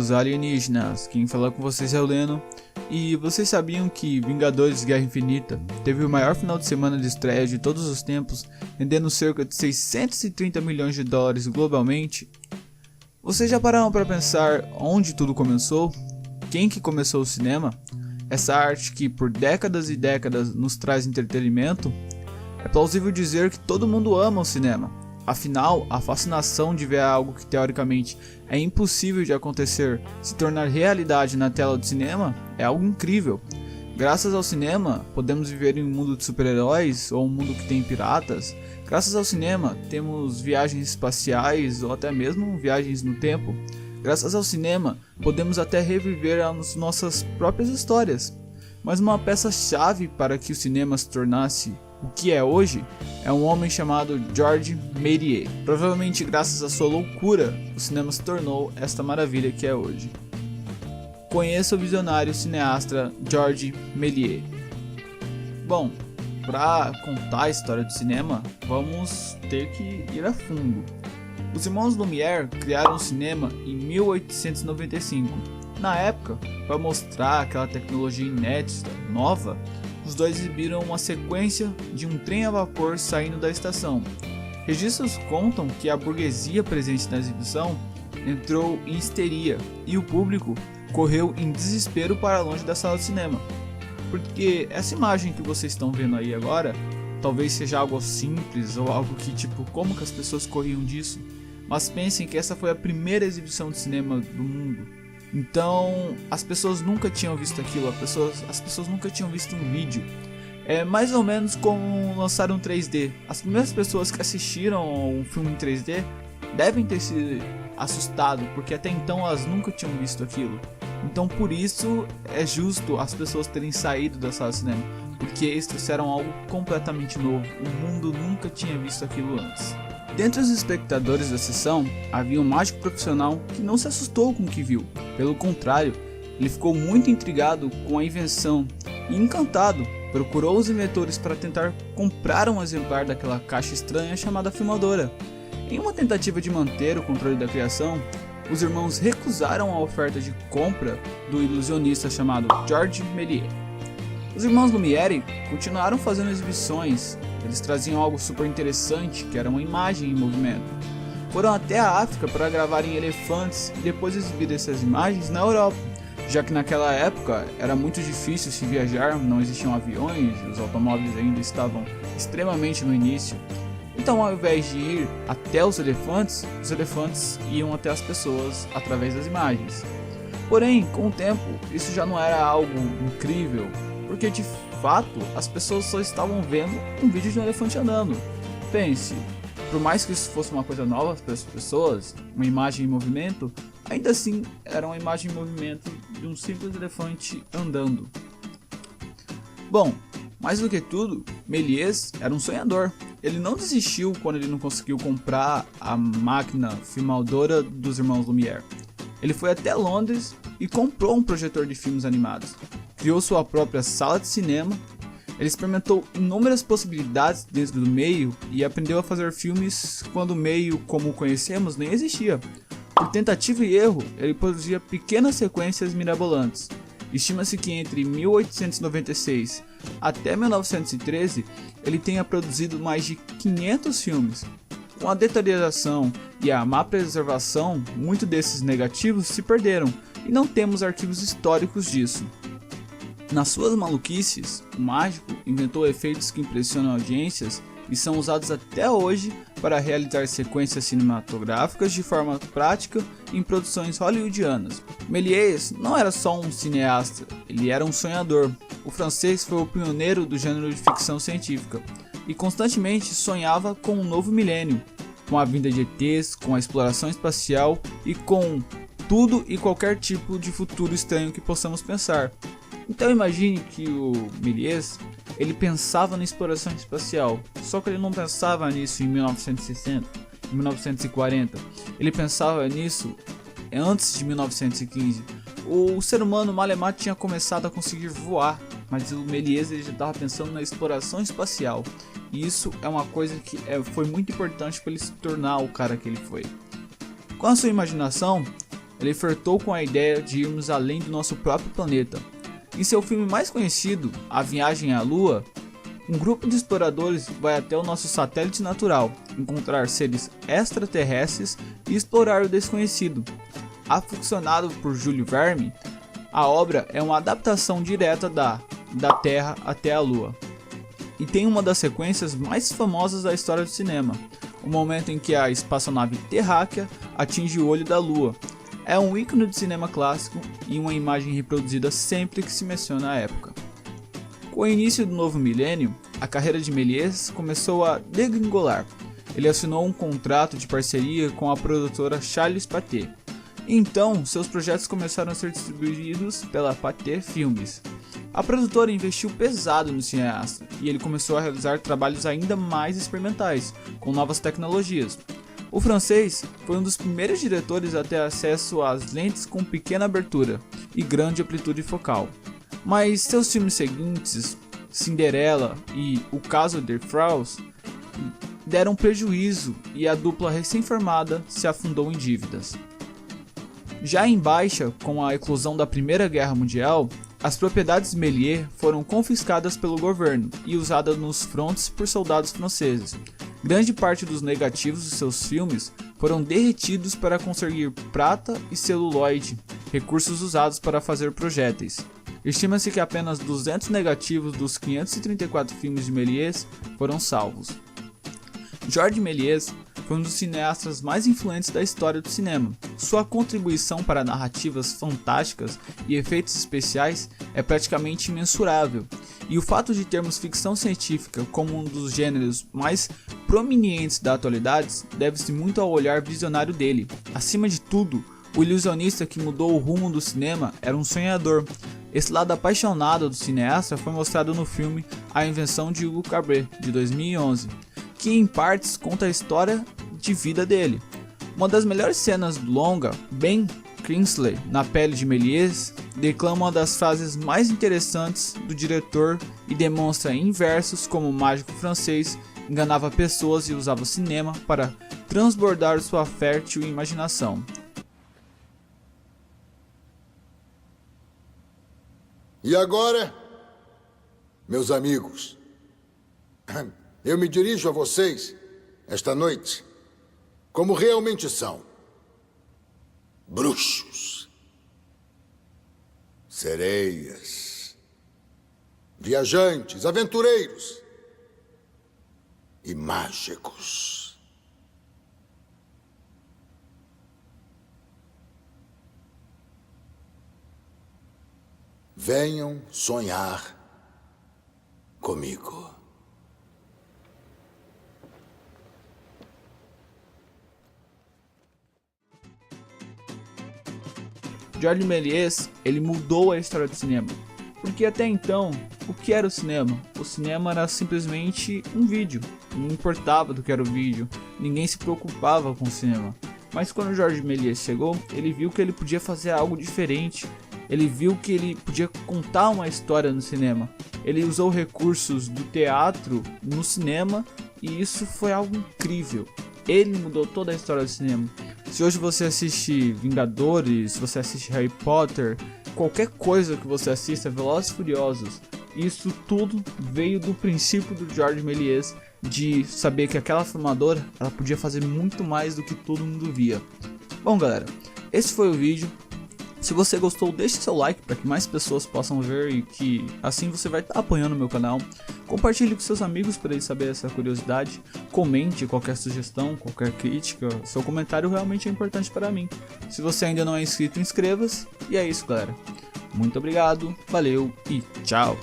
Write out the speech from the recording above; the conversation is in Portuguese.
amigos alienígenas, quem fala com vocês é o Leno. E vocês sabiam que Vingadores Guerra Infinita teve o maior final de semana de estreia de todos os tempos, rendendo cerca de 630 milhões de dólares globalmente? Vocês já pararam para pensar onde tudo começou? Quem que começou o cinema? Essa arte que por décadas e décadas nos traz entretenimento? É plausível dizer que todo mundo ama o cinema. Afinal, a fascinação de ver algo que teoricamente é impossível de acontecer se tornar realidade na tela do cinema é algo incrível. Graças ao cinema, podemos viver em um mundo de super-heróis ou um mundo que tem piratas. Graças ao cinema, temos viagens espaciais ou até mesmo viagens no tempo. Graças ao cinema, podemos até reviver as nossas próprias histórias. Mas uma peça-chave para que o cinema se tornasse o que é hoje é um homem chamado Georges Méliès. Provavelmente graças à sua loucura, o cinema se tornou esta maravilha que é hoje. Conheça o visionário cineasta Georges Méliès. Bom, para contar a história do cinema, vamos ter que ir a fundo. Os irmãos Lumière criaram o cinema em 1895. Na época, para mostrar aquela tecnologia inédita, nova, os dois exibiram uma sequência de um trem a vapor saindo da estação. Registros contam que a burguesia presente na exibição entrou em histeria e o público correu em desespero para longe da sala de cinema. Porque essa imagem que vocês estão vendo aí agora talvez seja algo simples ou algo que como que as pessoas corriam disso? Mas pensem que essa foi a primeira exibição de cinema do mundo. Então, as pessoas nunca tinham visto aquilo, as pessoas nunca tinham visto um vídeo. É mais ou menos como lançar um 3D. As primeiras pessoas que assistiram um filme em 3D devem ter se assustado, porque até então elas nunca tinham visto aquilo. Então, por isso, é justo as pessoas terem saído da sala de cinema, porque eles trouxeram algo completamente novo. O mundo nunca tinha visto aquilo antes. Dentre os espectadores da sessão, havia um mágico profissional que não se assustou com o que viu. Pelo contrário, ele ficou muito intrigado com a invenção e encantado, procurou os inventores para tentar comprar um exemplar daquela caixa estranha chamada filmadora. Em uma tentativa de manter o controle da criação, os irmãos recusaram a oferta de compra do ilusionista chamado Georges Méliès. Os irmãos Lumière continuaram fazendo exibições. Eles traziam algo super interessante, que era uma imagem em movimento. Foram até a África para gravarem elefantes e depois exibir essas imagens na Europa, já que naquela época era muito difícil se viajar, não existiam aviões, os automóveis ainda estavam extremamente no início. Então, ao invés de ir até os elefantes iam até as pessoas através das imagens. Porém, com o tempo, isso já não era algo incrível, porque de fato as pessoas só estavam vendo um vídeo de um elefante andando. Pense, por mais que isso fosse uma coisa nova para as pessoas, uma imagem em movimento, ainda assim era uma imagem em movimento de um simples elefante andando. Bom, mais do que tudo, Méliès era um sonhador. Ele não desistiu quando ele não conseguiu comprar a máquina filmadora dos irmãos Lumière. Ele foi até Londres e comprou um projetor de filmes animados. Criou sua própria sala de cinema. Ele experimentou inúmeras possibilidades dentro do meio e aprendeu a fazer filmes quando o meio como o conhecemos nem existia. Por tentativa e erro, ele produzia pequenas sequências mirabolantes. Estima-se que entre 1896 até 1913 ele tenha produzido mais de 500 filmes. Com a deterioração e a má preservação, muitos desses negativos se perderam e não temos arquivos históricos disso. Nas suas maluquices, o mágico inventou efeitos que impressionam audiências e são usados até hoje para realizar sequências cinematográficas de forma prática em produções hollywoodianas. Méliès não era só um cineasta, ele era um sonhador. O francês foi o pioneiro do gênero de ficção científica e constantemente sonhava com um novo milênio, com a vinda de ETs, com a exploração espacial e com tudo e qualquer tipo de futuro estranho que possamos pensar. Então imagine que o Méliès, ele pensava na exploração espacial, só que ele não pensava nisso em 1960, em 1940, ele pensava nisso antes de 1915. O ser humano Malemar tinha começado a conseguir voar, mas o Méliès já estava pensando na exploração espacial, e isso é uma coisa que foi muito importante para ele se tornar o cara que ele foi. Com a sua imaginação, ele flertou com a ideia de irmos além do nosso próprio planeta. Em seu filme mais conhecido, A Viagem à Lua, um grupo de exploradores vai até o nosso satélite natural, encontrar seres extraterrestres e explorar o desconhecido. Aficionado por Júlio Verne, a obra é uma adaptação direta da Terra até a Lua, e tem uma das sequências mais famosas da história do cinema, o momento em que a espaçonave terráquea atinge o olho da Lua. É um ícone de cinema clássico e uma imagem reproduzida sempre que se menciona a época. Com o início do novo milênio, a carreira de Méliès começou a degringolar. Ele assinou um contrato de parceria com a produtora Charles Pathé. Então, seus projetos começaram a ser distribuídos pela Pathé Filmes. A produtora investiu pesado no cineasta e ele começou a realizar trabalhos ainda mais experimentais, com novas tecnologias. O francês foi um dos primeiros diretores a ter acesso às lentes com pequena abertura e grande amplitude focal. Mas seus filmes seguintes, Cinderela e O Caso de Frauds, deram prejuízo e a dupla recém-formada se afundou em dívidas. Já em baixa, com a eclosão da Primeira Guerra Mundial, as propriedades Méliès foram confiscadas pelo governo e usadas nos frontes por soldados franceses. Grande parte dos negativos de seus filmes foram derretidos para conseguir prata e celuloide, recursos usados para fazer projéteis. Estima-se que apenas 200 negativos dos 534 filmes de Méliès foram salvos. Georges Méliès foi um dos cineastas mais influentes da história do cinema. Sua contribuição para narrativas fantásticas e efeitos especiais é praticamente imensurável, e o fato de termos ficção científica como um dos gêneros mais prominentes da atualidade deve-se muito ao olhar visionário dele. Acima de tudo, o ilusionista que mudou o rumo do cinema era um sonhador. Esse lado apaixonado do cineasta foi mostrado no filme A Invenção de Hugo Cabret, de 2011, que em partes conta a história de vida dele. Uma das melhores cenas do longa, Ben Kingsley, na pele de Méliès, declama uma das frases mais interessantes do diretor e demonstra em versos como o mágico francês enganava pessoas e usava o cinema para transbordar sua fértil imaginação. E agora, meus amigos, eu me dirijo a vocês esta noite como realmente são: bruxos, sereias, viajantes, aventureiros e mágicos. Venham sonhar comigo. Georges Méliès, ele mudou a história do cinema, porque até então, o que era o cinema? O cinema era simplesmente um vídeo, não importava do que era o vídeo, ninguém se preocupava com o cinema. Mas quando Georges Méliès chegou, ele viu que ele podia fazer algo diferente, ele viu que ele podia contar uma história no cinema. Ele usou recursos do teatro no cinema e isso foi algo incrível. Ele mudou toda a história do cinema. Se hoje você assiste Vingadores, se você assiste Harry Potter, qualquer coisa que você assista, Velozes e Furiosos, isso tudo veio do princípio do Georges Méliès de saber que aquela filmadora ela podia fazer muito mais do que todo mundo via. Bom galera, esse foi o vídeo. Se você gostou, deixe seu like para que mais pessoas possam ver e que assim você vai estar apoiando o meu canal. Compartilhe com seus amigos para eles saberem essa curiosidade. Comente qualquer sugestão, qualquer crítica. Seu comentário realmente é importante para mim. Se você ainda não é inscrito, inscreva-se. E é isso galera. Muito obrigado, valeu e tchau!